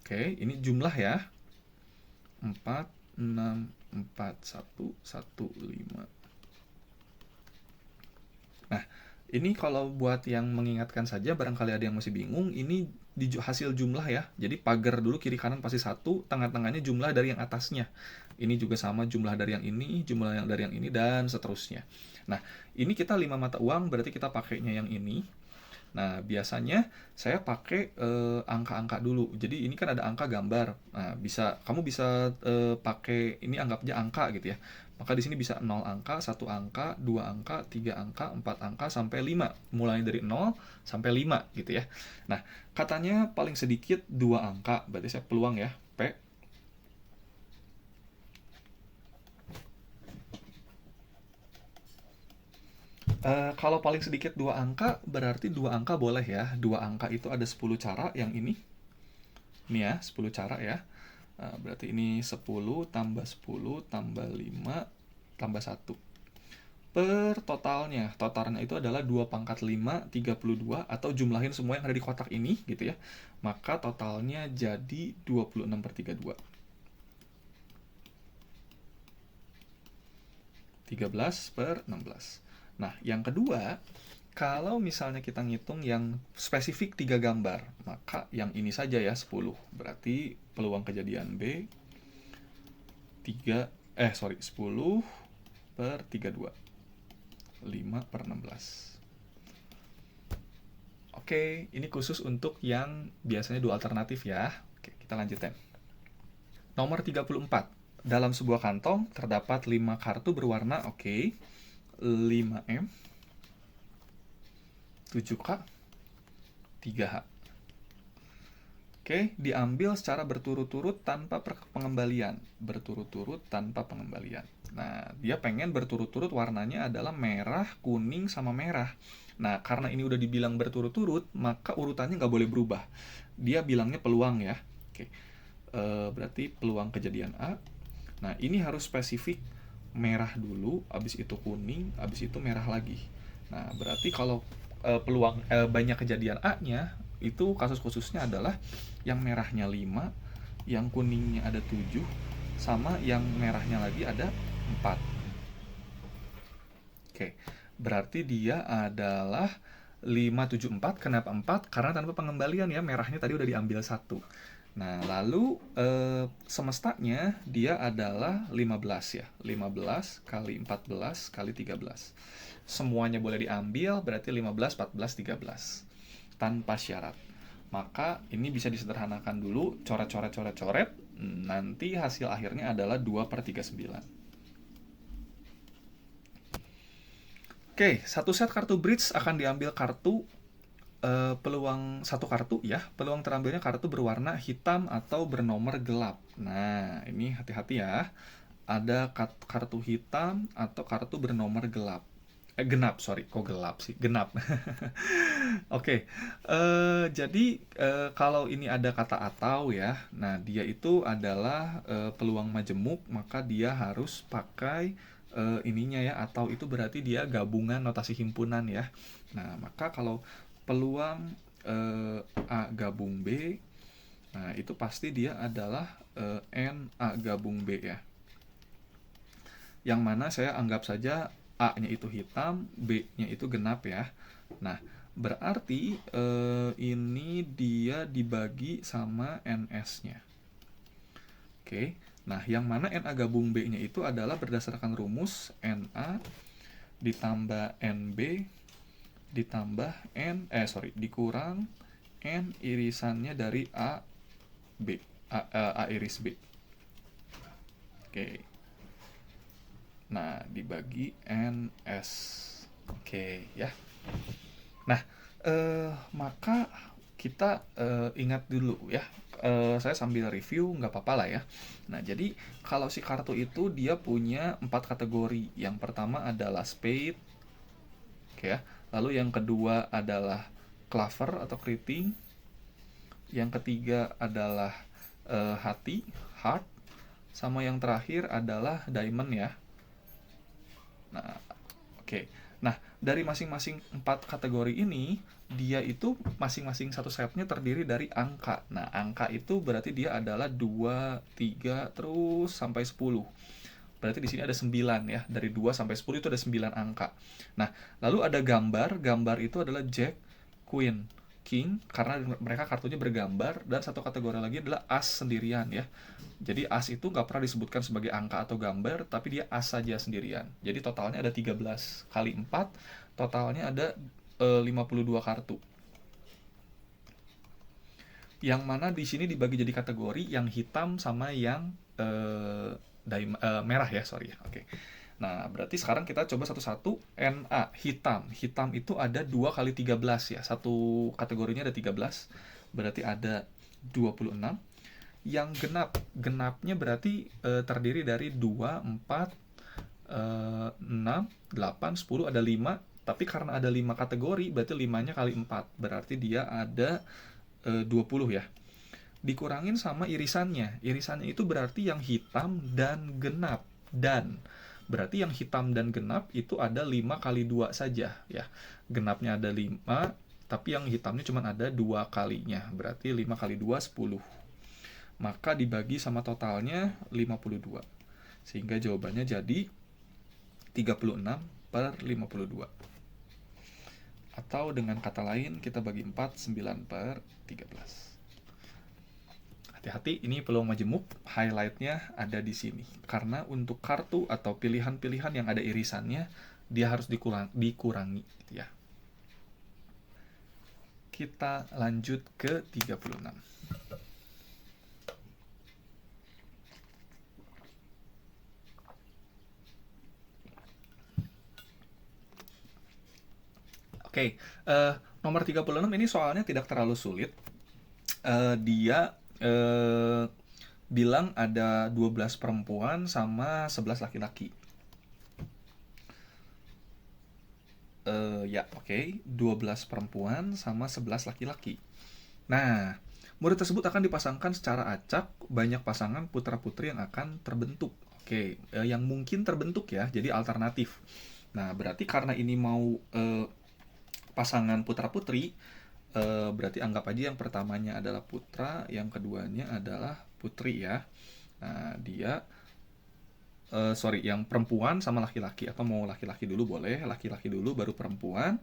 Oke, ini jumlah ya. 4, 6, 4, 1, 1, 5. Nah, ini kalau buat yang mengingatkan saja, barangkali ada yang masih bingung, ini di hasil jumlah ya. Jadi pagar dulu kiri kanan pasti 1, tengah-tengahnya jumlah dari yang atasnya. Ini juga sama jumlah dari yang ini, jumlah yang dari yang ini, dan seterusnya. Nah, ini kita 5 mata uang, berarti kita pakainya yang ini. Nah, biasanya saya pakai angka-angka dulu. Jadi ini kan ada angka gambar. Nah, kamu bisa pakai ini, anggapnya angka gitu ya. Maka di sini bisa 0 angka, 1 angka, 2 angka, 3 angka, 4 angka sampai 5. Mulai dari 0 sampai 5 gitu ya. Nah, katanya paling sedikit 2 angka. Berarti saya peluang ya, P. Kalau paling sedikit 2 angka, berarti 2 angka boleh ya. 2 angka itu ada 10 cara yang ini. Ini ya, 10 cara ya. Berarti ini 10 tambah 10 tambah 5 tambah 1. Per totalnya itu adalah 2 pangkat 5, 32, atau jumlahin semua yang ada di kotak ini gitu ya. Maka totalnya jadi 26 per 32. 13 per 16. Nah, yang kedua, Kalau misalnya kita ngitung yang spesifik 3 gambar, maka yang ini saja ya 10. Berarti peluang kejadian B 10 per 32. 5 per 16. Oke, ini khusus untuk yang biasanya dua alternatif ya. Oke, kita lanjutkan. Nomor 34. Dalam sebuah kantong terdapat 5 kartu berwarna, 5M, 7K, 3H. Oke, diambil secara berturut-turut tanpa pengembalian. Berturut-turut tanpa pengembalian. Nah, dia pengen berturut-turut warnanya adalah merah, kuning, sama merah. Nah, karena ini udah dibilang berturut-turut, maka urutannya nggak boleh berubah. Dia bilangnya peluang ya. Oke, berarti peluang kejadian A. Nah, ini harus spesifik merah dulu, abis itu kuning, abis itu merah lagi. Nah, berarti kalau peluang banyak kejadian A-nya, itu kasus khususnya adalah yang merahnya 5, yang kuningnya ada 7, sama yang merahnya lagi ada 4. Oke, berarti dia adalah 574. Kenapa 4? Karena tanpa pengembalian ya, merahnya tadi udah diambil 1. Nah, lalu semestanya dia adalah 15 ya. 15 kali 14 kali 13. Semuanya boleh diambil, berarti 15, 14, 13. Tanpa syarat. Maka ini bisa disederhanakan dulu, coret-coret. Nanti hasil akhirnya adalah 2 per 39. Oke, satu set kartu bridge akan diambil kartu peluang satu kartu ya. Peluang terambilnya kartu berwarna hitam atau bernomor gelap. Nah, ini hati-hati ya. Ada kartu hitam atau kartu bernomor gelap. Genap, sorry, kok gelap sih? Genap. Oke, jadi kalau ini ada kata atau ya, nah dia itu adalah peluang majemuk, maka dia harus pakai ininya ya, atau itu berarti dia gabungan notasi himpunan ya. Nah, maka kalau peluang A gabung B, nah itu pasti dia adalah N A gabung B ya. Yang mana saya anggap saja A-nya itu hitam, B-nya itu genap ya. Nah, berarti ini dia dibagi sama NS-nya. Oke, nah yang mana NA gabung B-nya itu adalah berdasarkan rumus NA ditambah NB ditambah dikurang N irisannya dari A iris B. Oke. Nah, dibagi NS. Oke, ya. Nah, maka kita ingat dulu ya. Saya sambil review, nggak apa-apa lah ya. Nah, jadi kalau si kartu itu dia punya 4 kategori. Yang pertama adalah spade. Oke ya. Lalu yang kedua adalah clover atau keriting. Yang ketiga adalah hati, heart. Sama yang terakhir adalah diamond ya. Nah, oke. Nah, dari masing-masing 4 kategori ini, dia itu masing-masing satu setnya terdiri dari angka. Nah, angka itu berarti dia adalah 2, 3, terus sampai 10. Berarti di sini ada 9 ya. Dari 2 sampai 10 itu ada 9 angka. Nah, lalu ada gambar. Gambar itu adalah Jack, Queen, King, karena mereka kartunya bergambar. Dan satu kategori lagi adalah As sendirian ya. Jadi As itu nggak pernah disebutkan sebagai angka atau gambar, tapi dia As saja sendirian. Jadi totalnya ada 13 kali 4, totalnya ada 52 kartu. Yang mana di sini dibagi jadi kategori yang hitam sama yang merah ya, sorry ya. Oke. Nah, berarti sekarang kita coba satu-satu. NA, hitam. Hitam itu ada 2 kali 13 ya. Satu kategorinya ada 13. Berarti ada 26. Yang genap. Genapnya berarti terdiri dari 2, 4, 6, 8, 10, ada 5. Tapi karena ada 5 kategori, berarti 5-nya kali 4. Berarti dia ada 20 ya. Dikurangin sama irisannya. Irisannya itu berarti yang hitam dan genap. Dan berarti yang hitam dan genap itu ada 5 kali 2 saja ya. Genapnya ada 5, tapi yang hitamnya cuma ada 2 kalinya. Berarti 5 kali 2, 10. Maka dibagi sama totalnya 52. Sehingga jawabannya jadi 36 per 52. Atau dengan kata lain kita bagi 4, 9/13. Hati-hati, ini peluang majemuk, highlightnya ada di sini. Karena untuk kartu atau pilihan-pilihan yang ada irisannya, dia harus dikurangi gitu ya. Kita lanjut ke 36. Oke, nomor 36 ini soalnya tidak terlalu sulit. Dia bilang ada 12 perempuan sama 11 laki-laki. Ya, oke. 12 perempuan sama 11 laki-laki. Nah, murid tersebut akan dipasangkan secara acak, banyak pasangan putra-putri yang akan terbentuk. Oke, yang mungkin terbentuk ya, jadi alternatif. Nah, berarti karena ini mau pasangan putra-putri, berarti anggap aja yang pertamanya adalah putra, yang keduanya adalah putri ya. Nah, dia yang perempuan sama laki-laki, atau mau laki-laki dulu boleh, laki-laki dulu baru perempuan.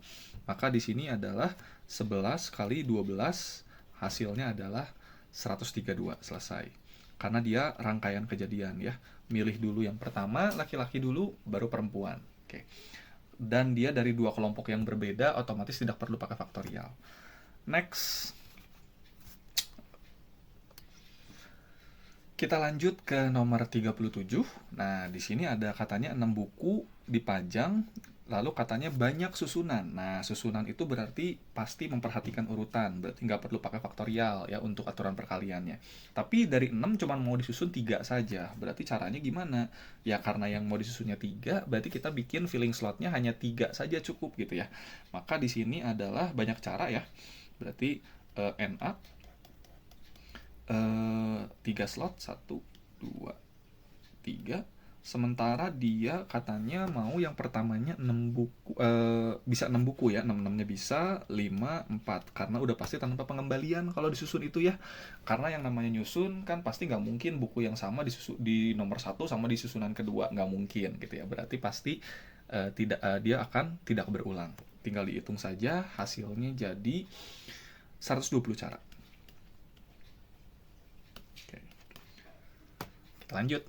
Maka di sini adalah 11 kali 12, hasilnya adalah 132, selesai. Karena dia rangkaian kejadian ya. Milih dulu yang pertama, laki-laki dulu, baru perempuan. Oke. Dan dia dari dua kelompok yang berbeda, otomatis tidak perlu pakai faktorial. Next. Kita lanjut ke nomor 37. Nah, di sini ada katanya 6 buku dipajang, lalu katanya banyak susunan. Nah, susunan itu berarti pasti memperhatikan urutan, berarti nggak perlu pakai faktorial ya untuk aturan perkaliannya. Tapi dari 6 cuma mau disusun 3 saja, berarti caranya gimana? Ya karena yang mau disusunnya 3, berarti kita bikin filling slotnya hanya 3 saja cukup gitu ya. Maka di sini adalah banyak cara ya, berarti NA 3 slot, 1, 2, 3. Sementara dia katanya mau yang pertamanya 6 buku, bisa 6 buku ya, 6-6-nya bisa, 5, 4. Karena udah pasti tanpa pengembalian kalau disusun itu ya. Karena yang namanya nyusun kan pasti nggak mungkin buku yang sama di nomor 1 sama di susunan kedua, nggak mungkin gitu ya. Berarti pasti dia akan tidak berulang. Tinggal dihitung saja, hasilnya jadi 120 cara. Lanjut.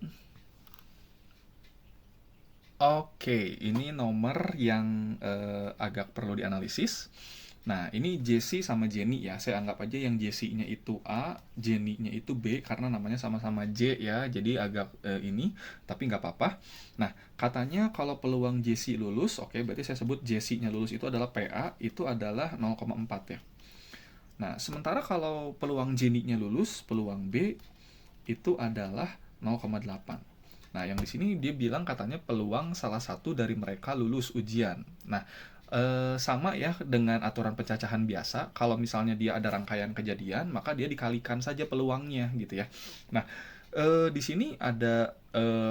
Oke, ini nomor yang agak perlu dianalisis. Nah, ini Jesse sama Jenny ya. Saya anggap aja yang Jesse-nya itu A, Jenny-nya itu B, karena namanya sama-sama J ya. Jadi agak ini, tapi nggak apa-apa. Nah, katanya kalau peluang Jesse lulus, oke, berarti saya sebut Jesse-nya lulus itu adalah PA, itu adalah 0,4 ya. Nah, sementara kalau peluang Jenny-nya lulus, peluang B itu adalah 0,8. Nah, yang di sini dia bilang katanya peluang salah satu dari mereka lulus ujian. Nah, sama ya dengan aturan pencacahan biasa. Kalau misalnya dia ada rangkaian kejadian, maka dia dikalikan saja peluangnya gitu ya. Nah, di sini ada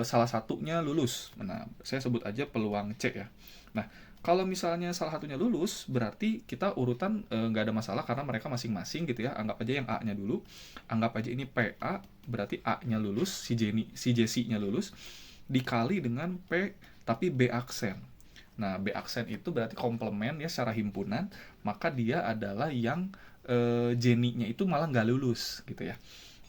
salah satunya lulus. Nah, saya sebut aja peluang C ya. Nah, kalau misalnya salah satunya lulus, berarti kita urutan nggak ada masalah karena mereka masing-masing gitu ya. Anggap aja yang A-nya dulu. Anggap aja ini PA, berarti A-nya lulus, si Jesse-nya lulus, dikali dengan P, tapi B aksen. Nah, B aksen itu berarti komplement ya secara himpunan, maka dia adalah yang Jenny-nya itu malah nggak lulus gitu ya.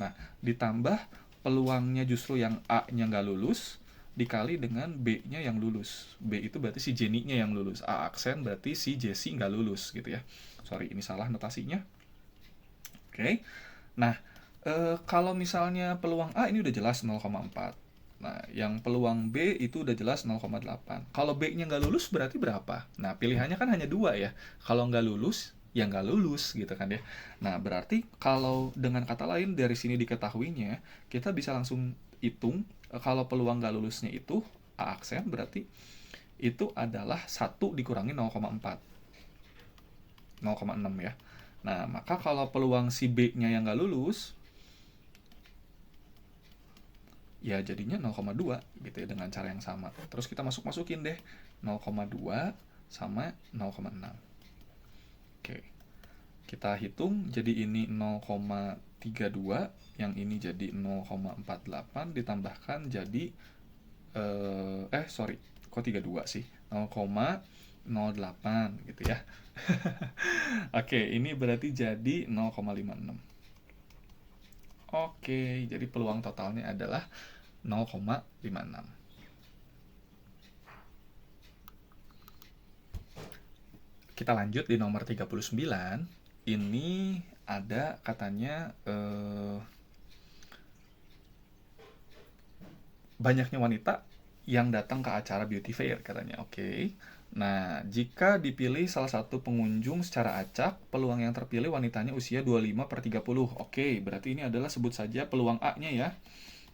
Nah, ditambah peluangnya justru yang A-nya nggak lulus, dikali dengan B-nya yang lulus. B itu berarti si Jenny-nya yang lulus. A aksen berarti si Jesse nggak lulus gitu ya. Sorry, ini salah notasinya. Oke. Nah, kalau misalnya peluang A ini udah jelas 0,4. Nah, yang peluang B itu udah jelas 0,8. Kalau B-nya nggak lulus berarti berapa? Nah, pilihannya kan hanya dua ya. Kalau nggak lulus, ya nggak lulus gitu kan ya. Nah, berarti kalau dengan kata lain dari sini diketahuinya, kita bisa langsung hitung kalau peluang nggak lulusnya itu A aksen berarti itu adalah 1 dikurangi 0,4. 0,6 ya. Nah, maka kalau peluang si B-nya yang nggak lulus, ya jadinya 0,2 gitu ya dengan cara yang sama. Terus kita masukin deh 0,2 sama 0,6. Oke. Kita hitung jadi ini 0,32, yang ini jadi 0,48 ditambahkan jadi kok 32 sih? 0,6 0,8 gitu ya. Oke, ini berarti jadi 0,56. Oke, jadi peluang totalnya adalah 0,56. Kita lanjut di nomor 39. Ini ada katanya banyaknya wanita yang datang ke acara beauty fair katanya. Oke. Nah, jika dipilih salah satu pengunjung secara acak, peluang yang terpilih wanitanya usia 25/30. Oke, berarti ini adalah sebut saja peluang A-nya ya.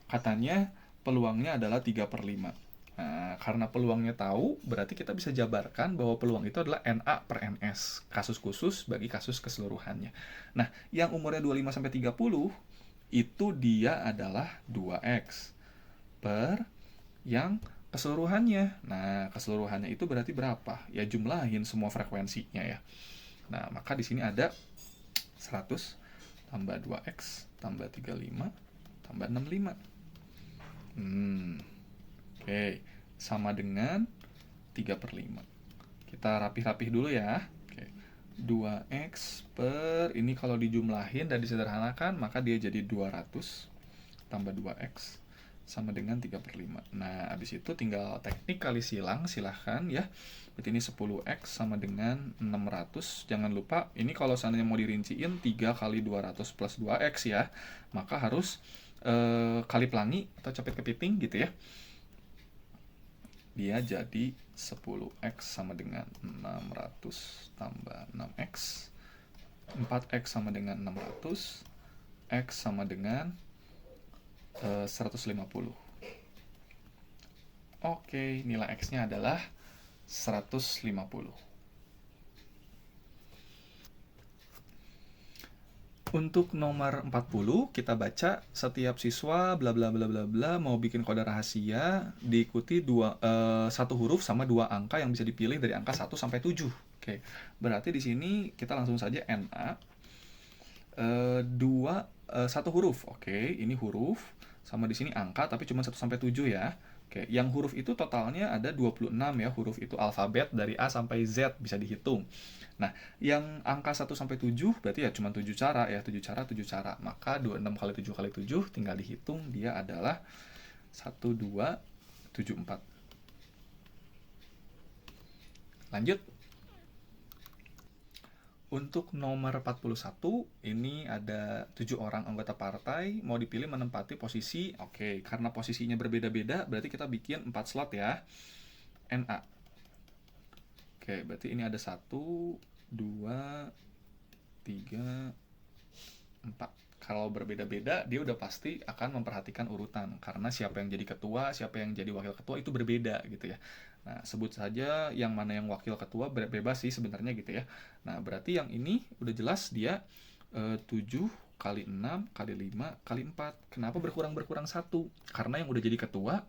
Katanya peluangnya adalah 3/5. Nah, karena peluangnya tahu, berarti kita bisa jabarkan bahwa peluang itu adalah NA/NS, kasus khusus bagi kasus keseluruhannya. Nah, yang umurnya 25-30, itu dia adalah 2X per yang keseluruhannya. Nah, keseluruhannya itu berarti berapa? Ya jumlahin semua frekuensinya ya. Nah, maka di sini ada 100 tambah 2X tambah 35 tambah 65. Oke, sama dengan 3/5. Kita rapih-rapih dulu ya. Oke. 2X per, ini kalau dijumlahin dan disederhanakan, maka dia jadi 200 tambah 2X sama dengan 3/5. Nah, habis itu tinggal teknik kali silang, silahkan ya. Berarti ini 10X sama dengan 600. Jangan lupa, ini kalau seandainya mau dirinciin 3 kali 200 plus 2X ya. Maka harus kali pelangi atau capit kepiting gitu ya. Dia jadi 10X sama dengan 600 tambah 6X. 4X sama dengan 600. X sama dengan 150. Oke, nilai X-nya adalah 150. Untuk nomor 40, kita baca setiap siswa bla bla bla bla bla mau bikin kode rahasia diikuti satu huruf sama 2 angka yang bisa dipilih dari angka 1 sampai 7. Oke, berarti di sini kita langsung saja NA 1 huruf. Oke, ini huruf sama di sini angka tapi cuma 1 sampai 7 ya. Oke, yang huruf itu totalnya ada 26 ya. Huruf itu alfabet dari A sampai Z bisa dihitung. Nah, yang angka 1 sampai 7 berarti ya cuma 7 cara ya, 7 cara, 7 cara. Maka 26 kali 7 kali 7 tinggal dihitung, dia adalah 1274. Lanjut. Untuk nomor 41, ini ada 7 orang anggota partai, mau dipilih menempati posisi. Oke, karena posisinya berbeda-beda, berarti kita bikin 4 slot ya. NA. Oke, berarti ini ada 1, 2, 3, 4. Kalau berbeda-beda, dia udah pasti akan memperhatikan urutan. Karena siapa yang jadi ketua, siapa yang jadi wakil ketua itu berbeda gitu ya. Nah, sebut saja yang mana yang wakil ketua, bebas sih sebenarnya gitu ya. Nah, berarti yang ini udah jelas dia 7 kali 6 kali 5 kali 4. Kenapa berkurang-berkurang 1? Karena yang udah jadi ketua,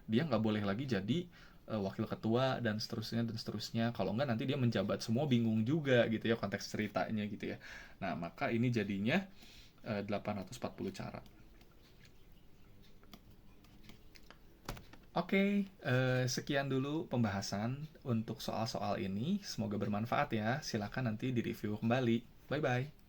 dia nggak boleh lagi jadi wakil ketua dan seterusnya. Kalau nggak nanti dia menjabat semua, bingung juga gitu ya konteks ceritanya gitu ya. Nah, maka ini jadinya 840 cara. Oke, sekian dulu pembahasan untuk soal-soal ini. Semoga bermanfaat ya. Silakan nanti di-review kembali. Bye-bye.